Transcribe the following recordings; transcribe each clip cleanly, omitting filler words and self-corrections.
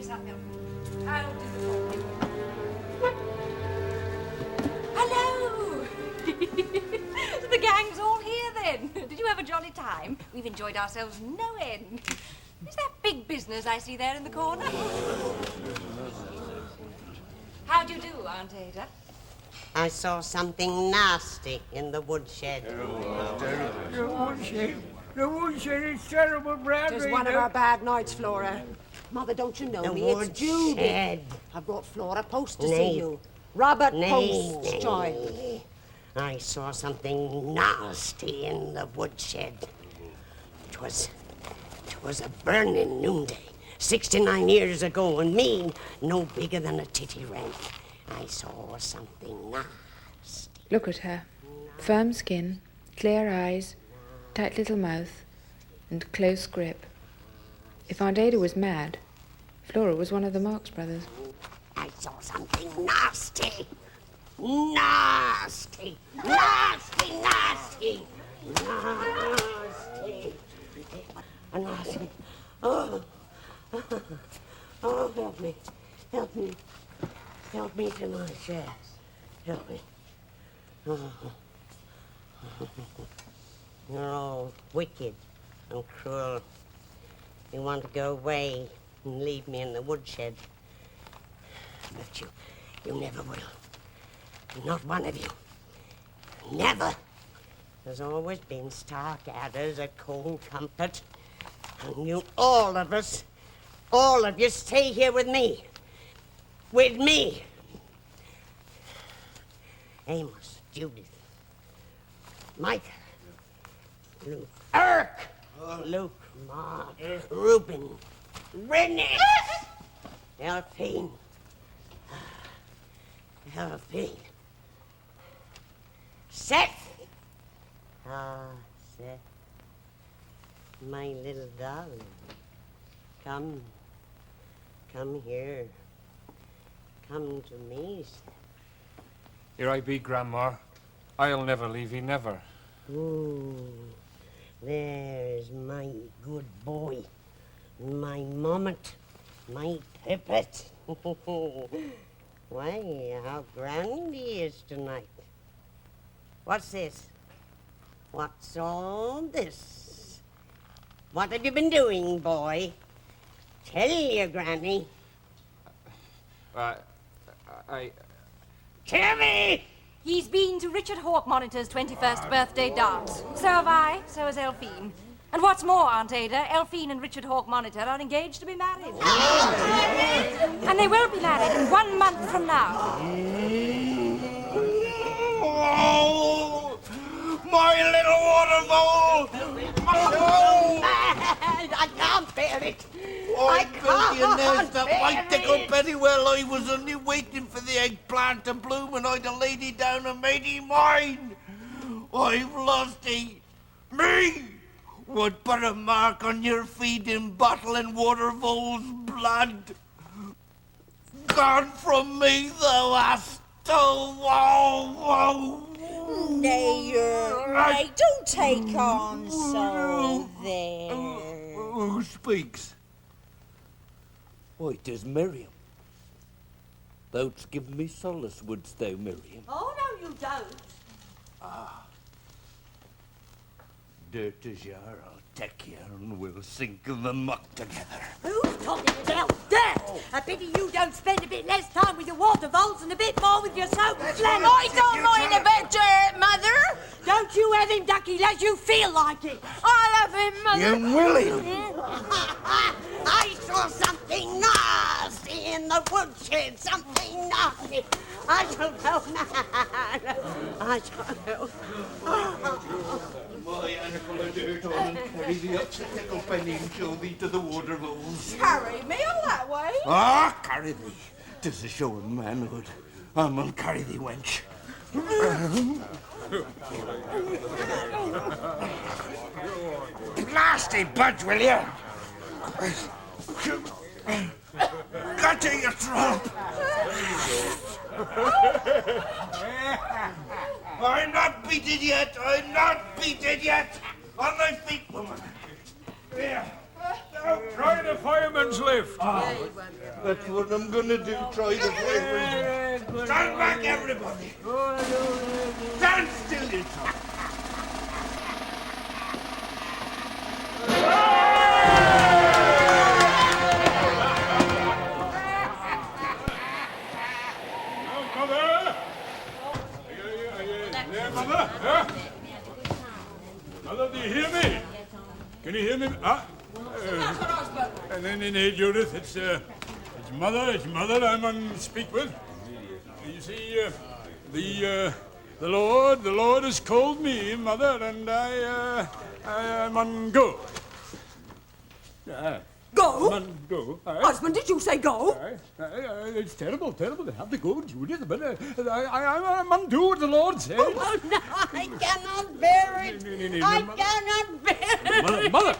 this up, Elfie. I'll do the talking. Hello! The gang's all here, then. Did you have a jolly time? We've enjoyed ourselves no end. Is that big business I see there in the corner? How do you do, Aunt Ada? I saw something nasty in the woodshed. The woodshed? The woodshed is terrible, Brad. It's one of our bad nights, Flora. Mother, don't you know The me? It's Judy. woodshed. I brought Flora Poste to Nay. see you. Robert Nay, Poste's nay. child. I saw something nasty in the woodshed. It was a burning noonday, 69 years ago, and me no bigger than a titty wren. I saw something nasty. Look at her. Firm skin, clear eyes, tight little mouth, and close grip. If Aunt Ada was mad, Flora was one of the Marx brothers. I saw something nasty. Nasty. Nasty, nasty. Nasty. Nasty. Oh. Oh, help me. Help me. Help me to my chair. Help me. Oh. You're all wicked and cruel. You want to go away and leave me in the woodshed. But you never will. Not one of you. Never. There's always been stark adders at cold comfort. And you, all of you, stay here with me. With me. Amos, Judith, Micah, Luke, Eric, Luke, Mark, Reuben, Rennie, Elfine, Seth. Ah, Seth, my little darling. Come here. Come to me, Seth. Here I be, Grandma. I'll never leave ye, never. There's my good boy. My mommet. My Pippet. Why, how grand he is tonight. What's this? What's all this? What have you been doing, boy? Tell your granny. Tell me! He's been to Richard Hawke Monitor's 21st birthday dance. So have I, so has Elfine. And what's more, Aunt Ada, Elfine and Richard Hawke Monitor are engaged to be married. And they will be married in 1 month from now. Oh, my little waterfall! I can't bear it. I can't millionaires that bear might tickle it. Betty. Well, I was only waiting for the eggplant to bloom and I'd have laid it down and made it mine. I've lost it. Me! Would put a mark on your feeding bottle in Waterfall's blood. Gone from me, thou hast. Oh. Nay, you're right. Don't take on so there. Who speaks? Why, 'tis Miriam. Thou'dst give me solace, wouldst thou, Miriam? Oh, no, you don't. Dirt as you are, I'll take you and we'll sink in the muck together. Who's talking about dirt? I pity you don't spend a bit less time with your waterfalls and a bit more with your soap and flannel. I don't mind a bit dirt, Mother. Don't you have him, Ducky, as you feel like it. I'll have him, Mother. You William! I saw something nasty in the woodshed. Something nasty. I shall go mad. I shall go. My handful of dirt on and carry thee up to Tickle Penny and show thee to the waterfalls. Carry me all that way. Carry thee. 'Tis a show of manhood. I will carry thee, wench. Blasty budge, will you? Got to you, trump! I'm not beaten yet! I'm not beaten yet! On thy feet, woman! Here. Try the fireman's lift. That's what I'm gonna do, try the flavor. Stand back, everybody! Stand still, you two. Mother, do you hear me? Can you hear me? And then Judith, it's mother I'm on speak with. You see, the Lord has called me, mother, and I'm on go. Go? I'm on go. Husband, did you say go? It's terrible to have to go, Judith, but I'm on do what the Lord says. Oh, no, I cannot bear it. I cannot bear it. Mother,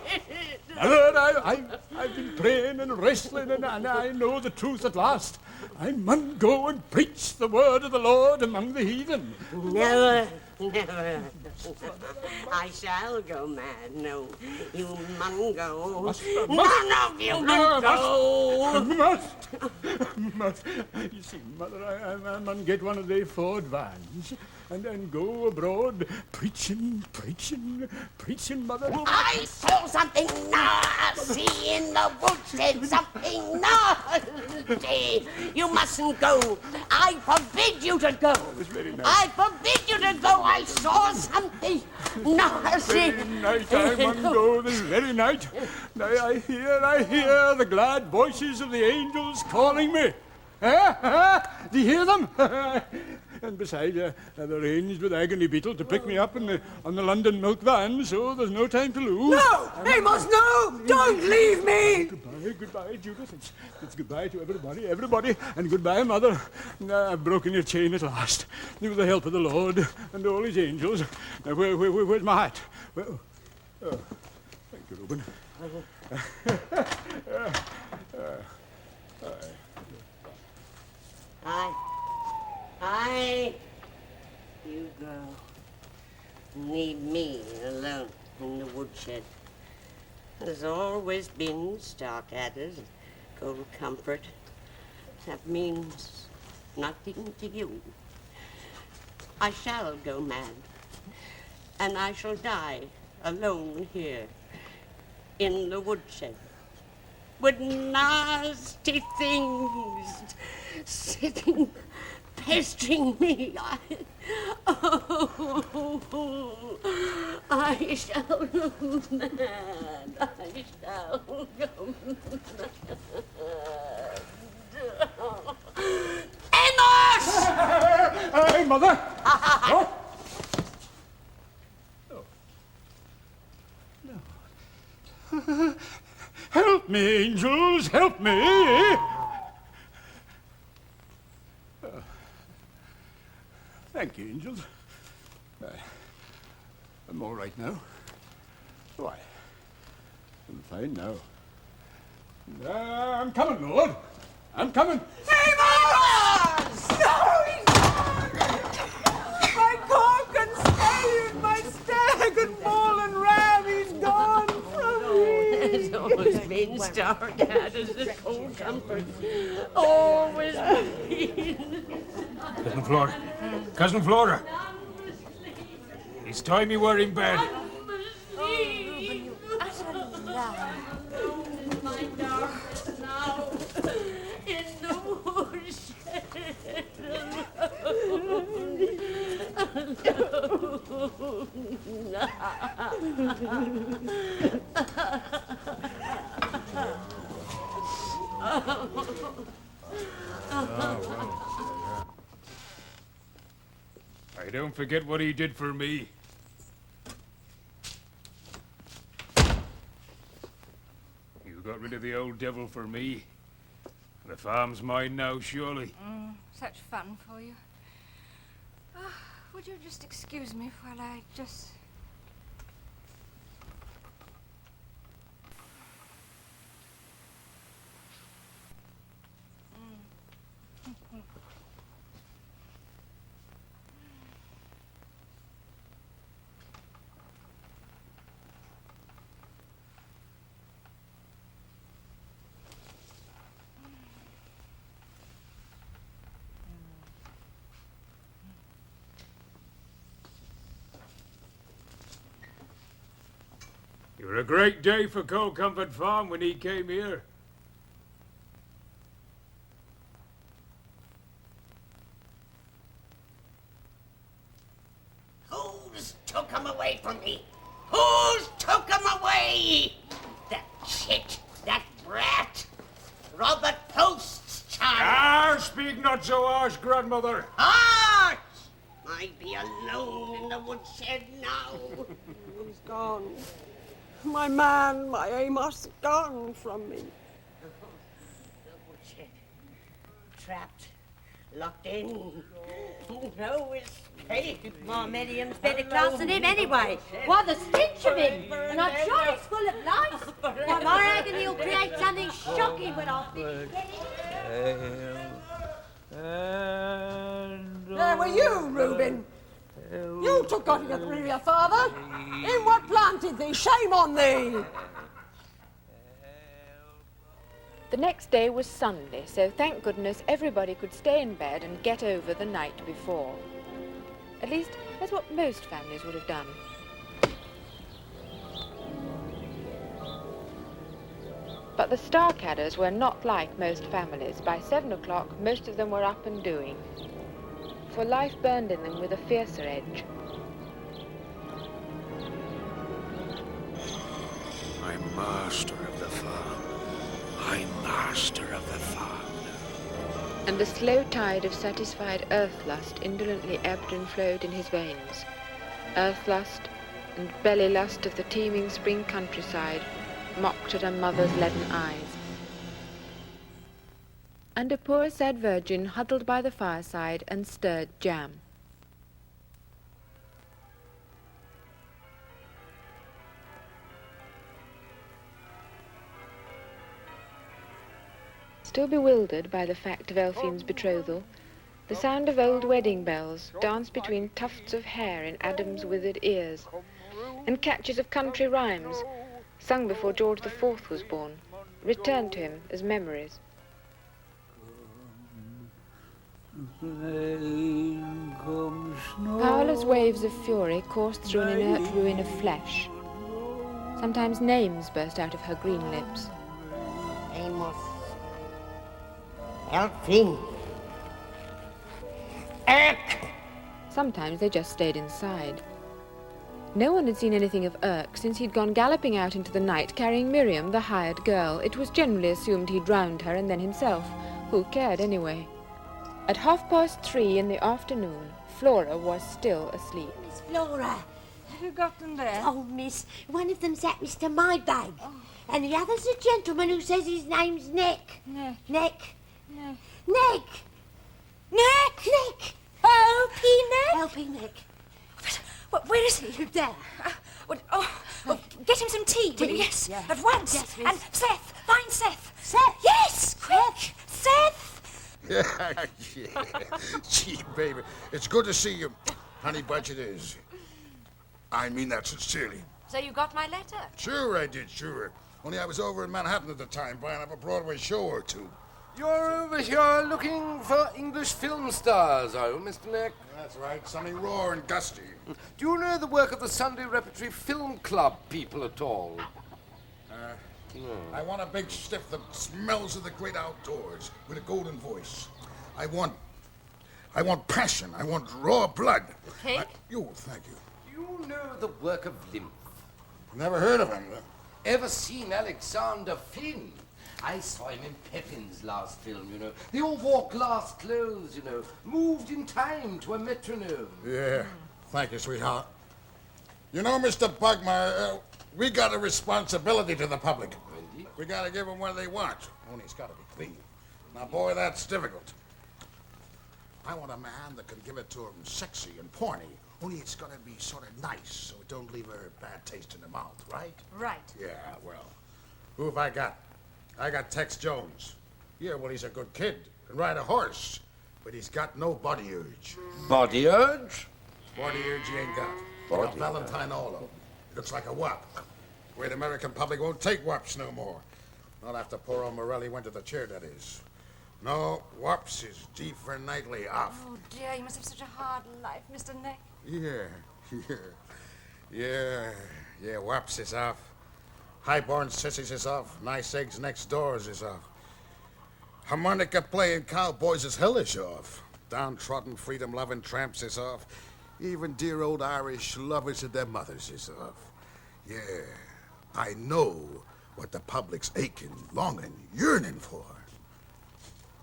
I've been praying and wrestling, and I know the truth at last. I mun go and preach the word of the Lord among the heathen. Never. I shall go mad. No, you mun go. None of you mun go. Must. You see, Mother, I mun get one of the Ford vans and then go abroad preaching, Mother. I saw something nasty in the woodshed. Something nasty. You mustn't go. I forbid you to go. It's very nice. I forbid you to go. I saw something nasty. Very night I mun go this very night. I hear the glad voices of the angels calling me. Do you hear them? And besides, I've arranged with Agony Beetle to pick me up on the London milk van, so there's no time to lose. No! He must know! Don't leave me! Goodbye, Judith. It's goodbye to everybody, and goodbye, Mother. I've broken your chain at last, with the help of the Lord and all his angels. Now, where's my hat? Well, thank you, Reuben. You go. Leave me alone in the woodshed. There's always been stark-adders, cold comfort. That means nothing to you. I shall go mad, and I shall die alone here in the woodshed with nasty things sitting, pestering me. I shall go mad. I shall go mad. Amos! Hey, Mother! Oh. No. Help me, angels, help me! Thank you, angels. I'm all right now. Why? I'm fine now. I'm coming, Lord. I'm coming. Amos! No, he's gone! My cock and spade, my stag and bull and ram, he's gone from me. There's always been stark-adders and cold comfort. Always been. Cousin Flora. It's time you were in bed. My darkness now in the woodshed. I don't forget what he did for me. You got rid of the old devil for me. The farm's mine now, surely. Such fun for you. Would you just excuse me while I just... It were a great day for Cole Comfort Farm when he came here. Who's took him away from me? Who's took him away? That chit, that brat. Robert Post's child. Ah, speak not so harsh, grandmother. Harsh! I be alone in the woodshed now. He's gone. My man, my Amos, gone from me. The woodshed. Trapped. Locked in. No escape. My Miriam's better class than him anyway. Why, the stench of him! And I'm sure he's full of life. Why, my agony will create something shocking when I finish getting... There were you, Reuben. You took on your father. In what planted thee? Shame on thee. The next day was Sunday, so thank goodness everybody could stay in bed and get over the night before. At least, that's what most families would have done. But the Starcadders were not like most families. By 7 o'clock, most of them were up and doing, for life burned in them with a fiercer edge. I'm master of the farm. I'm master of the farm now. And the slow tide of satisfied earth-lust indolently ebbed and flowed in his veins. Earth-lust and belly-lust of the teeming spring countryside mocked at a mother's leaden eyes. And a poor sad virgin huddled by the fireside and stirred jam. Still bewildered by the fact of Elphine's betrothal, the sound of old wedding bells danced between tufts of hair in Adam's withered ears, and catches of country rhymes, sung before George IV was born, returned to him as memories. Powerless waves of fury coursed through an inert ruin of flesh. Sometimes names burst out of her green lips. Amos. Elfin. Irk! Sometimes they just stayed inside. No one had seen anything of Irk since he'd gone galloping out into the night carrying Miriam, the hired girl. It was generally assumed he'd drowned her and then himself. Who cared anyway? At 3:30 in the afternoon, Flora was still asleep. Miss Flora. Have you got them there? Oh, miss, one of them's at Mr. My Bag. And the other's a gentleman who says his name's Nick. Nick. Nick. Nick. Nick. Nick! Nick. L.P. Nick? L.P. Nick. Where is he? There. Get him some tea, will you? Yes, at once. Yes, miss. And Seth, find Seth. Seth. Yes, quick. Seth. Yeah. Gee, baby, it's good to see you. Honey bunch it is. I mean that sincerely. So you got my letter? Sure I did, sure. Only I was over in Manhattan at the time buying up a Broadway show or two. You're over here looking for English film stars, are you, Mr. Nick? That's right, something raw and gusty. Do you know the work of the Sunday Repertory Film Club people at all? I want a big stiff that smells of the great outdoors with a golden voice. I want passion. I want raw blood. Cake? Thank you. Do you know the work of Lymph? Never heard of him. Ever seen Alexander Flynn? I saw him in Pepin's last film, you know. They all wore glass clothes, you know, moved in time to a metronome. Yeah, thank you, sweetheart. You know, Mr. Bugmeyer, we got a responsibility to the public. Indeed. We gotta give them what they want. Only it's gotta be clean. Now, boy, that's difficult. I want a man that can give it to them sexy and porny. Only it's gotta be sort of nice, so it don't leave her a bad taste in the mouth, right? Right. Yeah, well, who have I got? I got Tex Jones. Yeah, well, he's a good kid, can ride a horse, but he's got no body urge. Body urge? Body urge he ain't got. He got Valentine Orlo. He looks like a wop. Great American public won't take wops no more. Not after poor old Morelli went to the chair, that is. No, wops is D for nightly off. Oh, dear, you must have such a hard life, Mr. Nick. Yeah, wops is off. High-born sissies is off. Nice eggs next doors is off. Harmonica-playing cowboys is hellish off. Downtrodden, freedom-loving tramps is off. Even dear old Irish lovers of their mothers is off. Yeah, I know what the public's aching, longing, yearning for.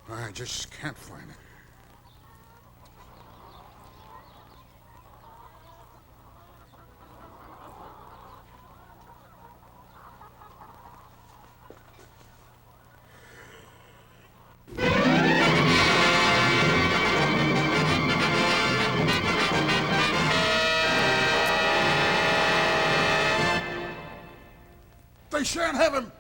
I just can't find it. They shan't have him.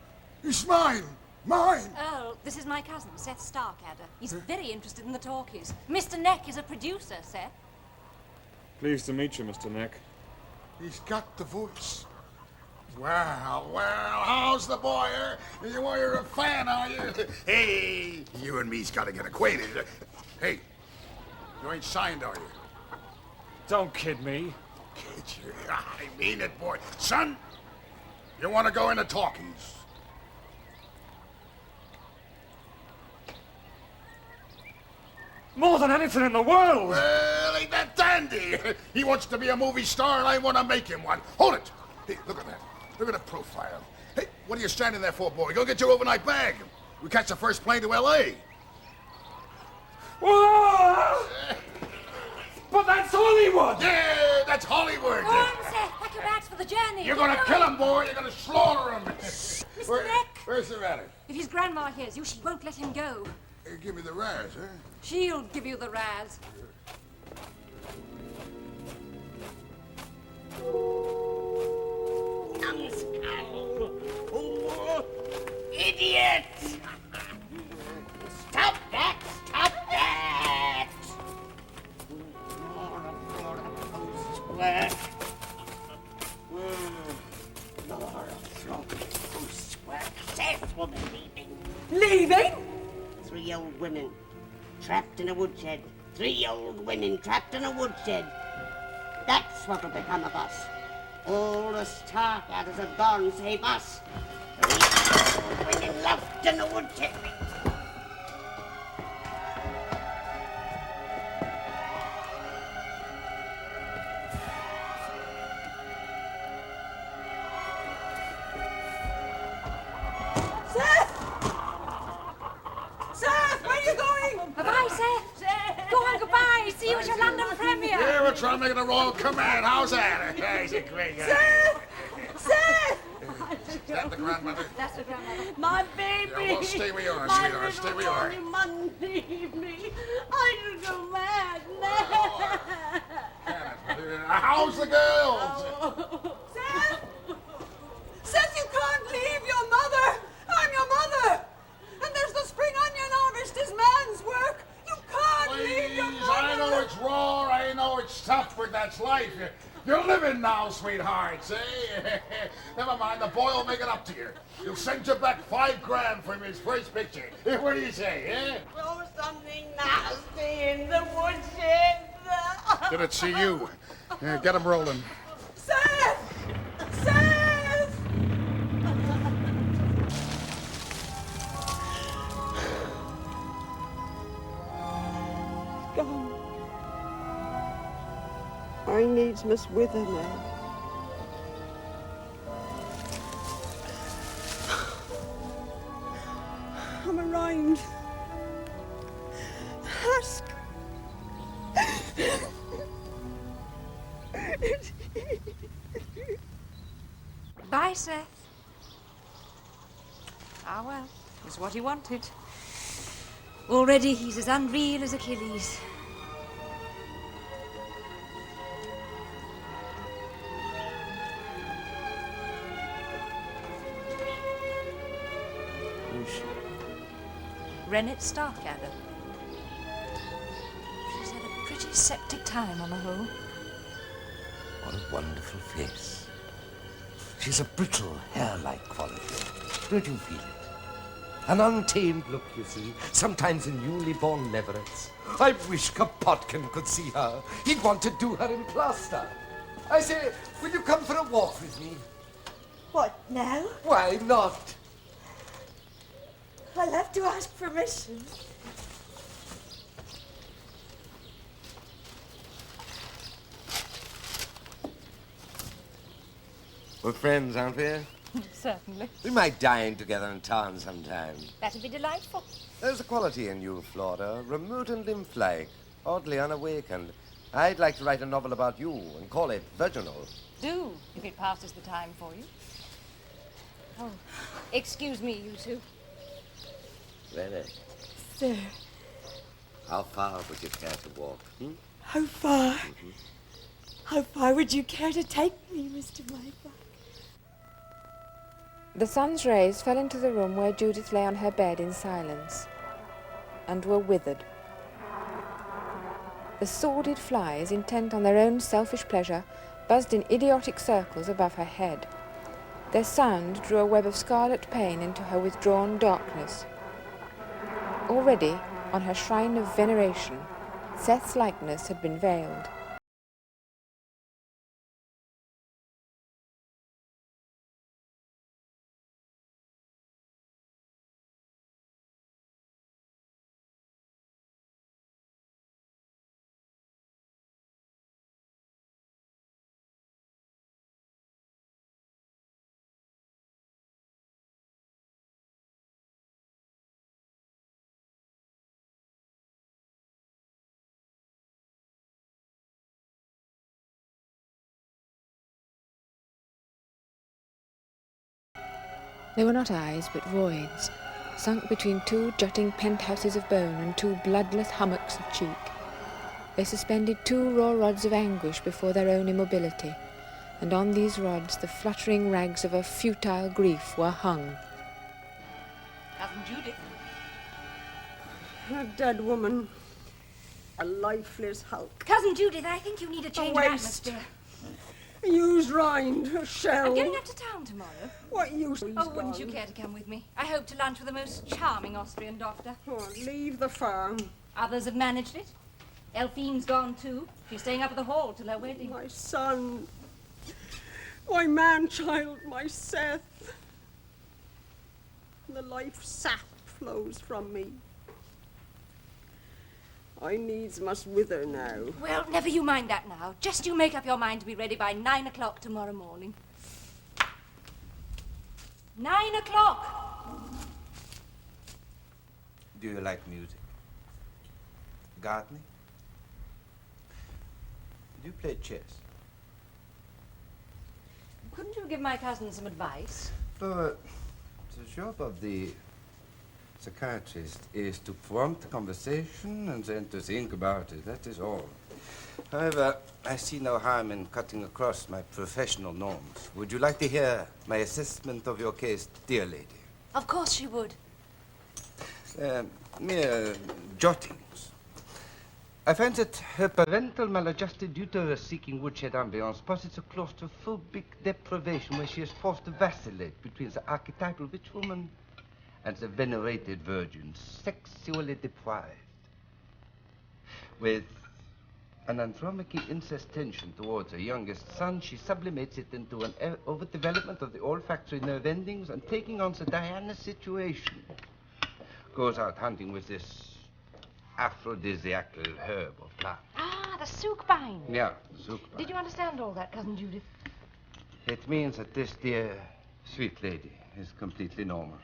He's mine. Mine. Oh, this is my cousin, Seth Starkadder. He's very interested in the talkies. Mr. Neck is a producer, Seth. Pleased to meet you, Mr. Neck. He's got the voice. Well, how's the boy? You're a fan, are you? Hey, you and me's got to get acquainted. Hey, you ain't signed, are you? Don't kid me. Kid you? I mean it, boy. Son, you want to go into talkies? More than anything in the world! Well, ain't that dandy? He wants to be a movie star, and I want to make him one. Hold it! Hey, look at that. Look at the profile. Hey, what are you standing there for, boy? Go get your overnight bag. We catch the first plane to L.A. Whoa! But that's Hollywood! Yeah, that's Hollywood. Go on, Seth. Pack your bags for the journey. You're gonna kill him, boy. You're gonna slaughter him. Mr. Neck. Where's the rabbit? If his grandma hears you, she won't let him go. Hey, give me the raz, huh? She'll give you the raz. Numbskull! Oh, idiot! Stop that! Stop that! Flora Poste work. Flora Poste work. Seth will be leaving. Leaving? 3 old women trapped in a woodshed. 3 old women trapped in a woodshed. That's what'll become of us. All the Starkadders are gone, save us. 3 old women left in a woodshed. Bye-bye, Seth. Go on, goodbye. See you at your London premiere. Yeah, we're trying to make it a royal command. How's that? Yeah, he's a great guy. Seth! Is that the grandmother? That's the grandmother. My baby! Yeah, well, stay where you are, My sweetheart. Stay little where you are. boy, you mustn't leave me. I shall go mad. How's the girls? Seth! Seth, you can't leave your mother! I'm your mother! And there's the spring onion harvest is man's work! You can't leave your mother! I know it's raw, I know it's tough, but that's life. You're living now, sweetheart, see? Never mind, the boy will make it up to you. He'll send you back $5,000 from his first picture. What do you say, eh? Throw something nasty in the woodshed. Did it see you? Yeah, get him rolling. Seth! Seth! Gone. I needs must wither now. I'm arraigned. Ask. Bye, Seth. Ah, well, it was what he wanted. Already he's as unreal as Achilles. Who's she? Rennet Starkadder. She's had a pretty septic time on the whole. What a wonderful face. She's a brittle, hair-like quality. Don't you feel it? An untamed look, you see, sometimes in newly born leverets. I wish Kropotkin could see her. He'd want to do her in plaster. I say, will you come for a walk with me? What now? Why not? I'll have to ask permission. We're friends, aren't we? Certainly. We might dine together in town sometime. That'd be delightful. There's a quality in you, Flora, remote and lymph-like, oddly unawakened. I'd like to write a novel about you and call it Virginal. Do, if it passes the time for you. Oh, excuse me, you two. Really? Sir, How far would you care to walk? how far? How far would you care to take me, Mr. Maybuck? The sun's rays fell into the room where Judith lay on her bed in silence, and were withered. The sordid flies, intent on their own selfish pleasure, buzzed in idiotic circles above her head. Their sound drew a web of scarlet pain into her withdrawn darkness. Already, on her shrine of veneration, Seth's likeness had been veiled. They were not eyes, but voids, sunk between two jutting penthouses of bone and two bloodless hummocks of cheek. They suspended two raw rods of anguish before their own immobility, and on these rods the fluttering rags of a futile grief were hung. Cousin Judith. A dead woman. A lifeless hulk. Cousin Judith, I think you need a change of waste. atmosphere. A used rind. A shell. I'm going up to town tomorrow. What use? Oh, wouldn't you care to come with me? I hope to lunch with a most charming Austrian doctor. Oh, leave the farm. Others have managed it. Elphine's gone too. She's staying up at the hall till her wedding. My son. My man-child, my Seth. The life sap flows from me. I needs must wither now. Well, never you mind that now. Just you make up your mind to be ready by 9 o'clock tomorrow morning. 9 o'clock! Do you like music? Gardening? Do you play chess? Couldn't you give my cousin some advice? The job of the psychiatrist is to prompt the conversation and then to think about it. That is all. However, I see no harm in cutting across my professional norms. Would you like to hear my assessment of your case, dear lady? Of course she would. Mere jottings. I find that her parental maladjusted uterus-seeking woodshed ambience posits a claustrophobic deprivation where she is forced to vacillate between the archetypal witch woman and the venerated virgin, sexually deprived. With an andromache incest tension towards her youngest son, she sublimates it into an overdevelopment of the olfactory nerve endings and, taking on the Diana situation, goes out hunting with this aphrodisiacal herb or plant. Ah, the soukbine. Yeah, soukbine. Did you understand all that, Cousin Judith? It means that this dear, sweet lady is completely normal.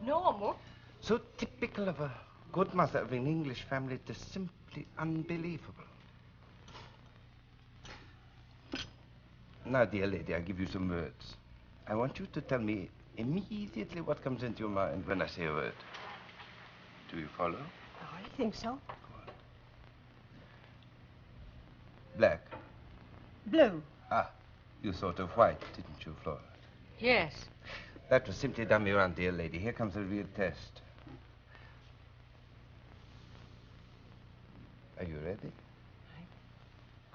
Normal? So typical of a good mother of an English family, it is simply unbelievable. Now, dear lady, I give you some words. I want you to tell me immediately what comes into your mind when I say a word. Do you follow? I think so. Black. Blue. Ah, you thought of white, didn't you, Flora? Yes. That was simply dummy around, dear lady. Here comes the real test. Are you ready?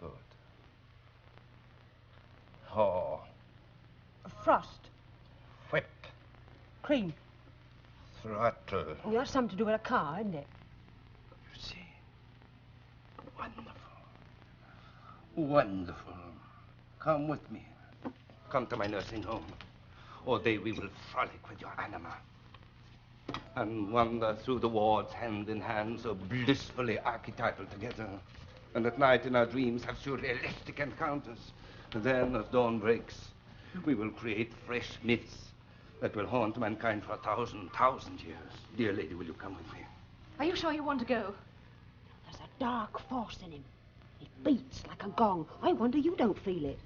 Good. Haw. Frost. Whip. Cream. Throttle. That's something to do with a car, isn't it? You see. Wonderful. Wonderful. Come with me. come to my nursing home. All day we will frolic with your anima and wander through the wards hand in hand, so blissfully archetypal together. And at night in our dreams have surrealistic encounters. And then, as dawn breaks, we will create fresh myths that will haunt mankind for 1,000 years. Dear lady, will you come with me? Are you sure you want to go? There's a dark force in him. It beats like a gong. I wonder you don't feel it.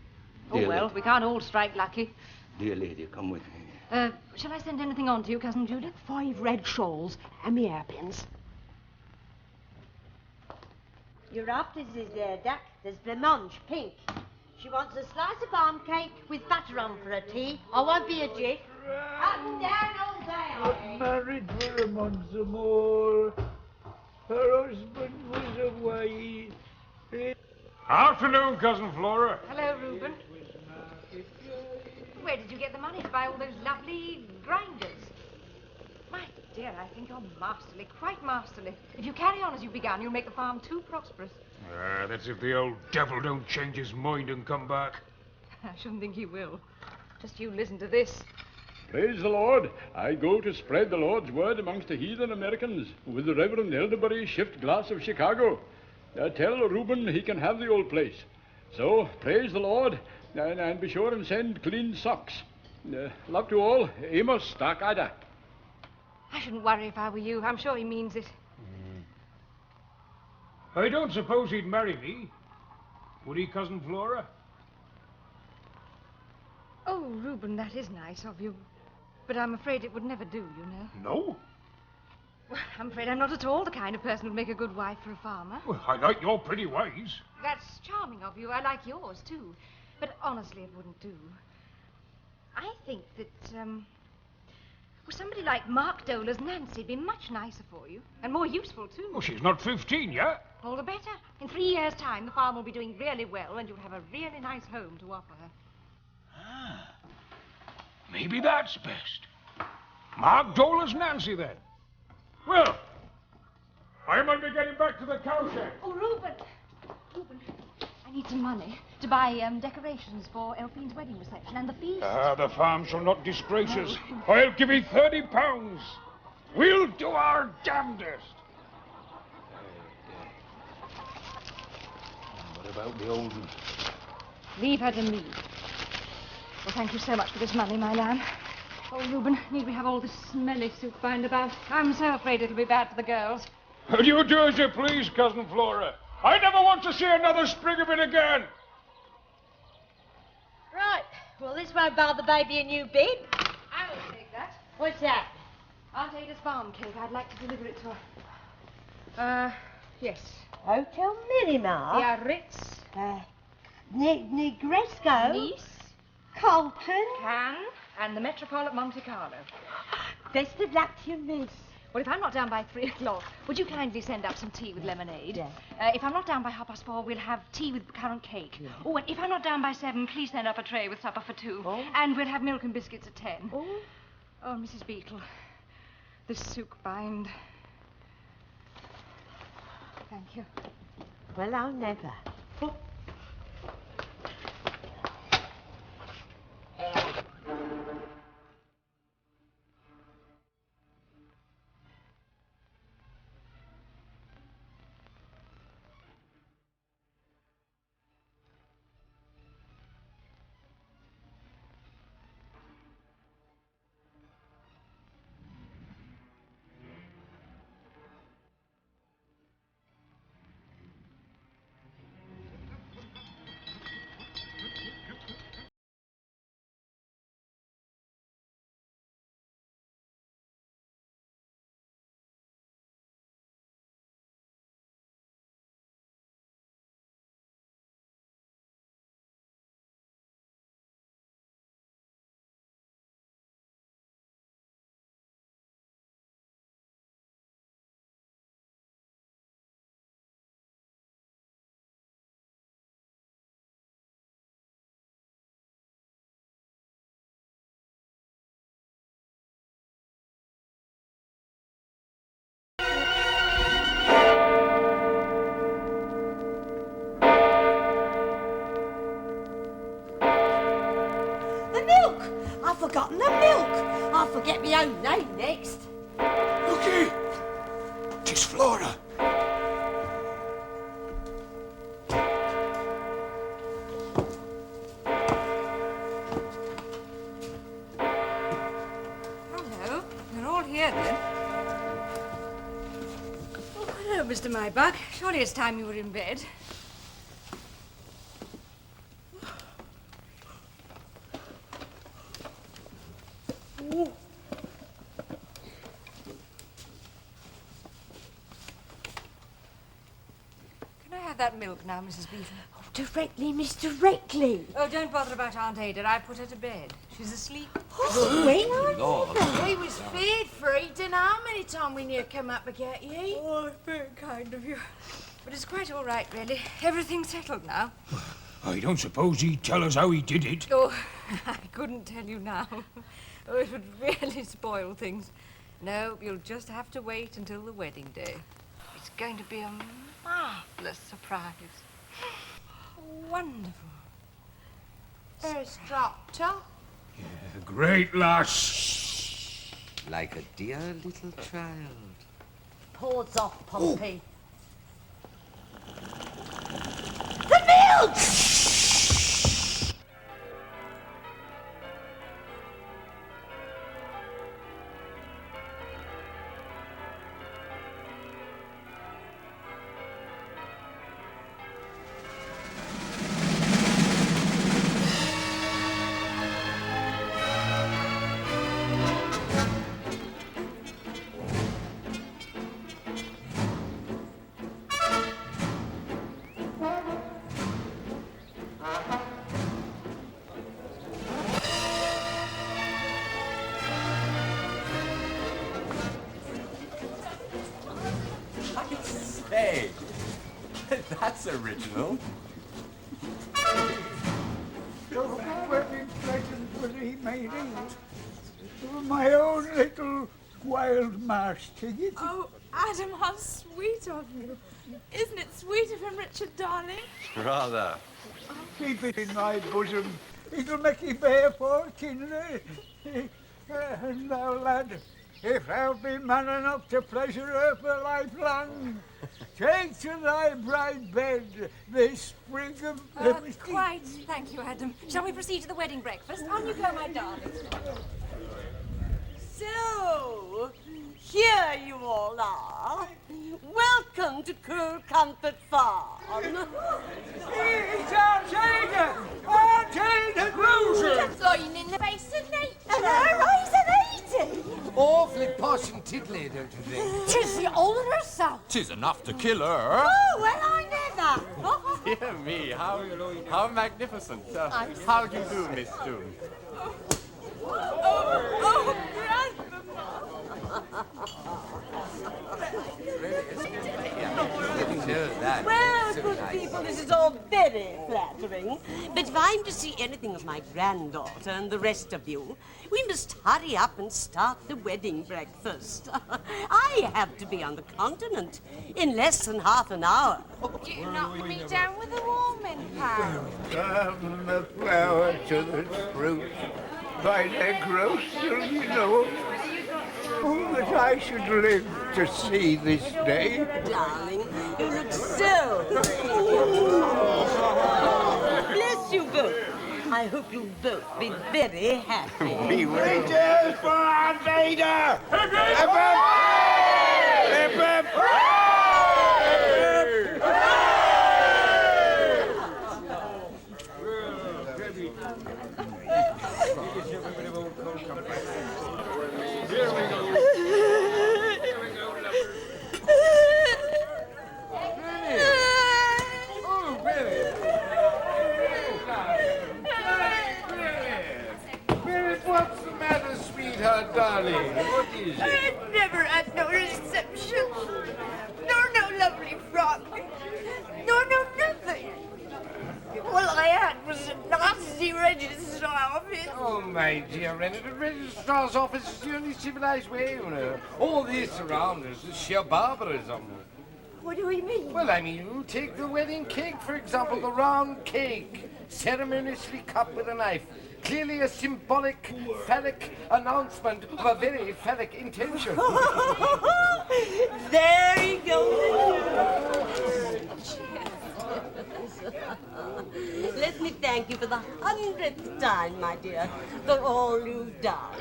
Oh, well, we can't all strike lucky. Dear lady, come with me. Shall I send anything on to you, Cousin Judith? 5 red shawls and me hairpins. Your optus is there, Duck. There's blancmange, pink. She wants a slice of palm cake with butter on for her tea. I won't be a jit. Up and down all day. Got married for a month or more. Her husband was away. Afternoon, Cousin Flora. Hello, Reuben. Where did you get the money to buy all those lovely grinders? My dear, I think you're masterly, quite masterly. If you carry on as you've begun, you'll make the farm too prosperous. That's if the old devil don't change his mind and come back. I shouldn't think he will. Just you listen to this. Praise the Lord. I go to spread the Lord's word amongst the heathen Americans with the Reverend Elderbury Shift Glass of Chicago. Tell Reuben he can have the old place. So, praise the Lord, and be sure and send clean socks. Love to all, Amos Starkada. I shouldn't worry if I were you. I'm sure he means it. I don't suppose he'd marry me. Would he, Cousin Flora? Oh, Reuben, that is nice of you. But I'm afraid it would never do, you know. No? Well, I'm afraid I'm not at all the kind of person who'd make a good wife for a farmer. Well, I like your pretty ways. That's charming of you. I like yours, too. But honestly, it wouldn't do. I think that, somebody like Mark Dolar's Nancy'd be much nicer for you. And more useful, too. Well, she's not 15 yet. All the better. In 3 years' time, the farm will be doing really well, and you'll have a really nice home to offer her. Maybe that's best. Mark Dolar's Nancy, then. Well, I might be getting back to the cowshed. Oh, Reuben, I need some money to buy decorations for Elfine's wedding reception and the feast. The farm shall not disgrace us. I'll give you £30. We'll do our damnedest. What about the old one? Leave her to me. Well, thank you so much for this money, my lamb. Oh, Reuben, need we have all this smelly soup bound about? I'm so afraid it'll be bad for the girls. You do as you please, Cousin Flora. I never want to see another sprig of it again. Right. Well, this won't buy the baby a new bib. I'll take that. What's that? Aunt Ada's farm cake. I'd like to deliver it to her. Yes. Hotel Miramar. Biarritz. Negresco. Nice. Colton. Cannes. And the Metropole at Monte Carlo. Best of luck to you, miss. Well, if I'm not down by 3 o'clock, would you kindly send up some tea with lemonade? Yeah. If I'm not down by 4:30, we'll have tea with currant cake. Yeah. Oh, and if I'm not down by 7, please send up a tray with supper for 2. Oh. And we'll have milk and biscuits at 10. Oh. Oh, Mrs. Beetle, this soup bind. Thank you. Well, I'll never. I'll get my own name next. Looky! 'Tis Flora. Hello. You're all here, then. Oh, hello, Mr. Mybug. Surely it's time you were in bed. Can I have that milk now, Mrs. Beetle? Oh, directly, Miss, directly. Oh, don't bother about Aunt Ada. I put her to bed. She's asleep. We was feared for it. Dunno how many times we near come up to get you. Oh, very kind of you. But it's quite all right, really. Everything's settled now. I don't suppose he'd tell us how he did it. Oh, I couldn't tell you now. Oh, it would really spoil things. No, you'll just have to wait until the wedding day. It's going to be a marvellous surprise. Wonderful. There's Doctor. Great lass. Like a dear little child. Paws off, Pompey. The milk! Hey, that's original. So very pleasant was he made it. My own little wild mouse ticket. Oh, Adam, how sweet of you. Isn't it sweet of him, Richard, darling? Rather. Keep it in my bosom. It'll make you bear fortune. And now, lad, if thou be man enough to pleasure her for lifelong, take to thy bride bed this sprig of... Quite. Thank you, Adam. Shall we proceed to the wedding breakfast? On you go, my darling. So, here you all are. Welcome to Cool Comfort Farm. It's Aunt Ada! Aunt Ada Cruiser! Just lying in the face of nature. And her eyes are 80. Awfully posh and tiddly, don't you think? Tis the old herself. 'Tis enough to kill her. Oh, well, I never. Dear me, how magnificent. How do you do, Miss Doom? Oh, grandmama. Well, good people, this is all very flattering. But if I'm to see anything of my granddaughter and the rest of you, we must hurry up and start the wedding breakfast. I have to be on the continent in less than half an hour. Do you knock me down with a warming pan? From the flower to the fruit, by their growth till you know. Oh, that I should live to see this day. Darling, you look so bless you both. I hope you'll both be very happy. Be well. Cheers for Aunt Ada! Hip, hip! Hip, hip! What's the matter, sweetheart, darling? What is it? I never had no reception, nor no lovely frock, nor no nothing. All I had was a nasty registrar office. Oh, my dear Rennet, a registrar's office is the only civilized way, you know. All this around us is sheer barbarism. What do you mean? Well, I mean, you take the wedding cake, for example, the round cake, ceremoniously cut with a knife. Clearly a symbolic, phallic announcement of a very phallic intention. There he goes. Let me thank you for the 100th time, my dear, for all you've done.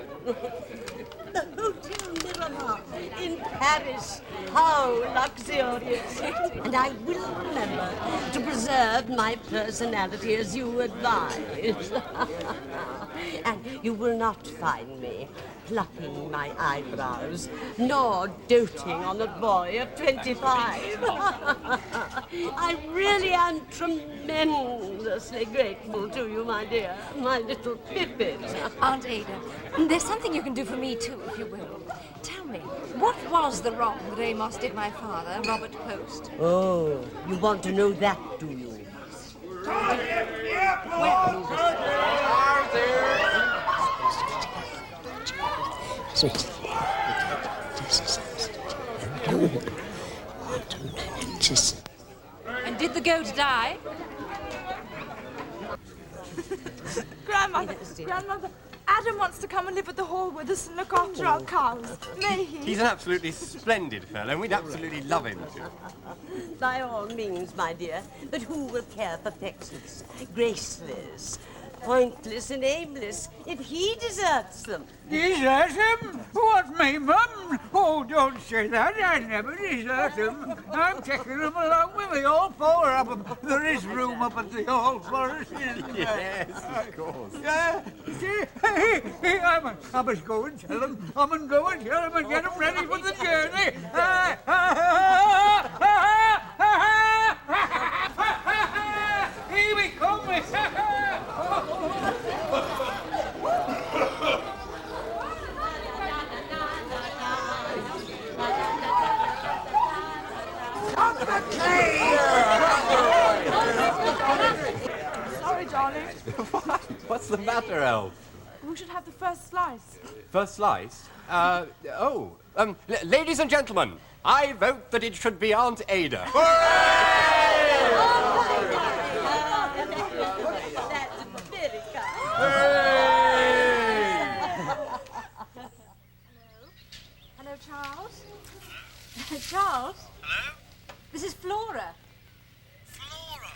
The Hotel Miramar in Paris. How luxurious. And I will remember to preserve my personality as you advised. And you will not find me plucking my eyebrows, nor doting on a boy of 25. I really am tremendously grateful to you, my dear, my little Pippin. Aunt Ada, there's something you can do for me, too, if you will. Tell me, what was the wrong that Amos did my father, Robert Post? Oh, you want to know that, do you? And did the goat die? Grandmother, Adam wants to come and live at the hall with us and look after our cows. May he? He's an absolutely splendid fellow, and we'd absolutely love him to. By all means, my dear. But who will care for feckless, graceless, pointless and aimless if he deserts them? Desert him? What, me, Mum? Oh, don't say that. I never desert him. I'm taking him along with me, all four of them. There is room up at the hall for us, isn't there? Yes, of course. Yeah. See, I must go and tell him. I must go and tell him and get him ready for the journey. Here we come. Sorry, darling. What's the matter, Elf? Who should have the first slice? First slice? Ladies and gentlemen, I vote that it should be Aunt Ada. That's very kind. Hello, Charles? Charles? Hello? This is Flora. Flora!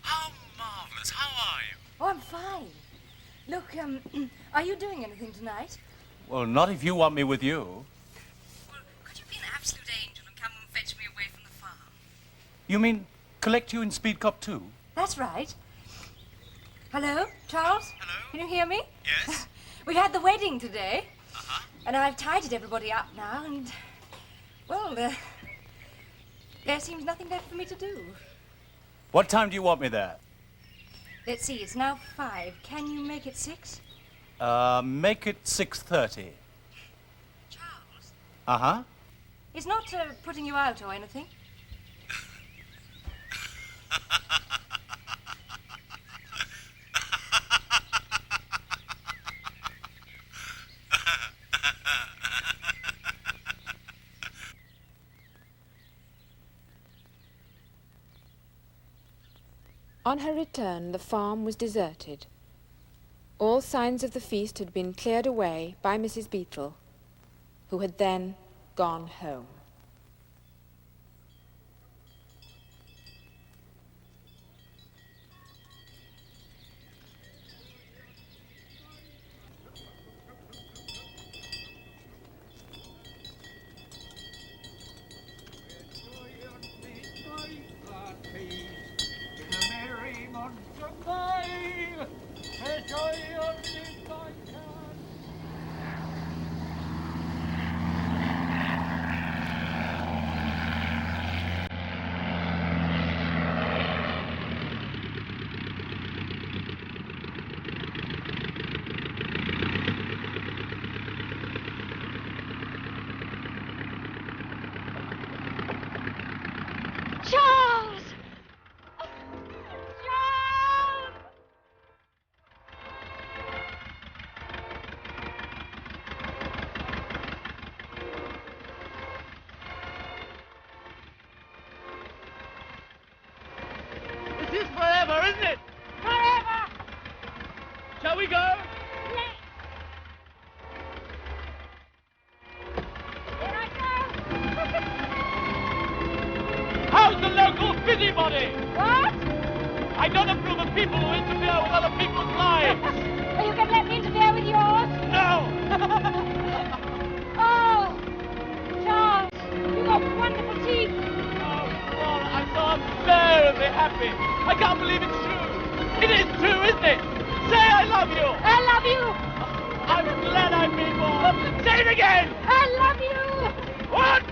How marvellous. How are you? Oh, I'm fine. Look, are you doing anything tonight? Well, not if you want me with you. Well, could you be an absolute angel and come and fetch me away from the farm? You mean collect you in Speed Cop 2? That's right. Hello, Charles? Hello? Can you hear me? Yes? We've had the wedding today. Uh-huh. And I've tidied everybody up now, and, well, there seems nothing left for me to do. What time do you want me there? Let's see, it's now 5. Can you make it 6? Make it 6:30. Charles? Uh-huh. It's not putting you out or anything. On her return, the farm was deserted. All signs of the feast had been cleared away by Mrs. Beetle, who had then gone home. Charles! This is forever, isn't it? Forever! Shall we we go? Here I go. How's the local busybody? What? I don't approve of people who interfere with other people's lives. Are you going to let me interfere with yours? No! Oh, Charles, you got wonderful teeth. Oh, Flora, I'm so unbearably happy. I can't believe it's true. It is true, isn't it? Say I love you. I love you. I'm glad I've been born. Say it again. I love you. 1,